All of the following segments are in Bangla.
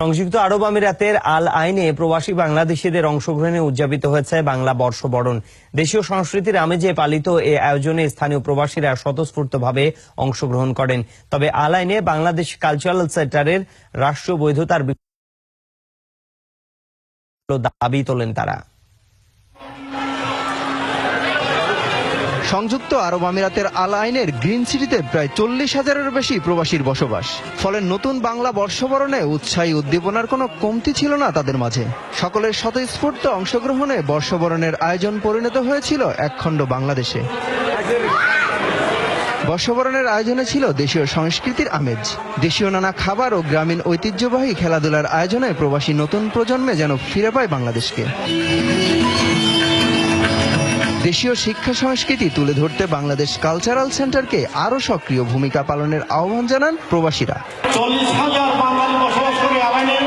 সংযুক্ত আরব আমিরাতের আল আইনে প্রবাসী বাংলাদেশিদের অংশগ্রহণে উদযাপিত হয়েছে বাংলা বর্ষবরণ। দেশীয় সংস্কৃতির আমেজে পালিত এই আয়োজনে স্থানীয় প্রবাসীরা স্বতঃস্ফূর্তভাবে অংশগ্রহণ করেন। তবে আল আইনে বাংলাদেশ কালচারাল সেন্টারের রাষ্ট্রীয় বৈধতার দাবি তোলেন তারা। সংযুক্ত আরব আমিরাতের আল আইনের গ্রিন সিটিতে প্রায় 40,000-এর বেশি প্রবাসীর বসবাস। ফলে নতুন বাংলা বর্ষবরণে উৎসাহী উদ্দীপনার কোনো কমতি ছিল না তাদের মাঝে। সকলের স্বতঃস্ফূর্ত অংশগ্রহণে বর্ষবরণের আয়োজন পরিণত হয়েছিল একখণ্ড বাংলাদেশে। বর্ষবরণের আয়োজনে ছিল দেশীয় সংস্কৃতির আমেজ। দেশীয় নানা খাবার ও গ্রামীণ ঐতিহ্যবাহী খেলাধুলার আয়োজনে প্রবাসী নতুন প্রজন্মে যেন ফিরে পায় বাংলাদেশকে। দেশীয় শিক্ষা সংস্কৃতি তুলে ধরতে বাংলাদেশ কালচারাল সেন্টারকে আরো সক্রিয় ভূমিকা পালনের আহ্বান জানান প্রবাসীরা। 40,000 বাঙালি বসবাস করে আলাইনে,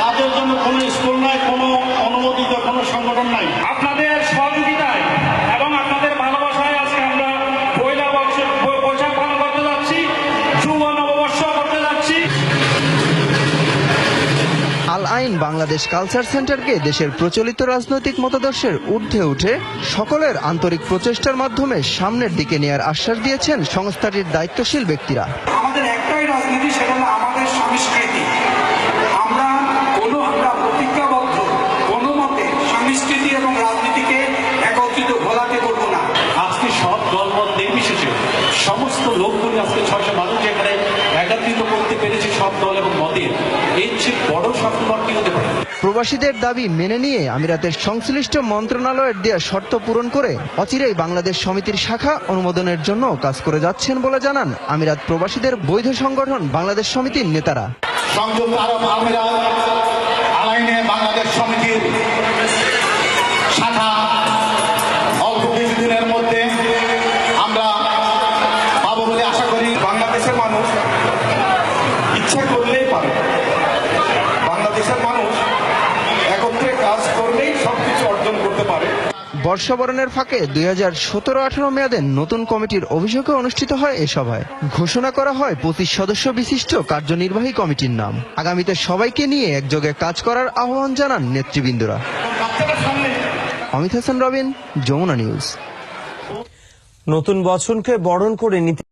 তাদের জন্য কোনো স্কুল নাই, কোনো অনুমোদিত কোনো সংগঠন নাই। আপনাদের সহযোগিতায় এবং আপনাদের ভালোবাসায় আজকে আমরা পয়লা বৈশাখ পালন করতে যাচ্ছি, যুব নববর্ষ করতে যাচ্ছি। আল আইন বাংলাদেশ কালচার সেন্টারকে দেশের প্রচলিত রাজনৈতিক মতাদর্শের ঊর্ধ্বে উঠে সকলের আন্তরিক প্রচেষ্টার মাধ্যমে সামনের দিকে নেয়ার আশ্বাস দিয়েছেন সংস্থাটির দায়িত্বশীল ব্যক্তিরা। আমাদের একটাই রাজনীতি, সেটা হলো আমাদের সংস্কৃতি। আমরা প্রতিজ্ঞাবদ্ধ কোনো মতে সংস্কৃতি এবং রাজনীতিকে একত্রিত ঘোলাতে করব না। আজকে সব দলমত নির্বিশেষে সমস্ত লোকগুলি আজকে 600 মানুষ এখানে একত্রিত করতে পেরেছে, সব দল এবং মতের। এর চেয়ে বড় সাফল্য কি হতে পারে? প্রবাসীদের দাবি মেনে নিয়ে আমিরাতের সংশ্লিষ্ট মন্ত্রণালয়ের দেয়া শর্ত পূরণ করে অচিরেই বাংলাদেশ সমিতির শাখা অনুমোদনের জন্য কাজ করে যাচ্ছেন বলে জানান আমিরাত প্রবাসীদের বৈধ সংগঠন বাংলাদেশ সমিতির নেতারা। সংযুক্ত আরব আমিরাত আল আইনে বাংলাদেশ সমিতির শাখা অল্প কিছুদিনের মধ্যে আমরা পাবো বলে আশা করি। বাংলাদেশের মানুষ ইচ্ছা করলেই পারে, বাংলাদেশের মানুষ একত্রে কাজ করলেই সবকিছু অর্জন করতে পারে। বর্ষবরণের ফাঁকে 2017-18 মেয়াদে নতুন কমিটির অভিযোগে অনুষ্ঠিত হয় এ সভায়। ঘোষণা করা হয় 25 সদস্য বিশিষ্ট কার্যনির্বাহী কমিটির নাম। আগামীতে সবাইকে নিয়ে একযোগে কাজ করার আহ্বান জানান নেতৃবৃন্দরা। অমিত হাসান রবিন, যমুনা নিউজ। নতুন বছরকে বরণ করে নিতে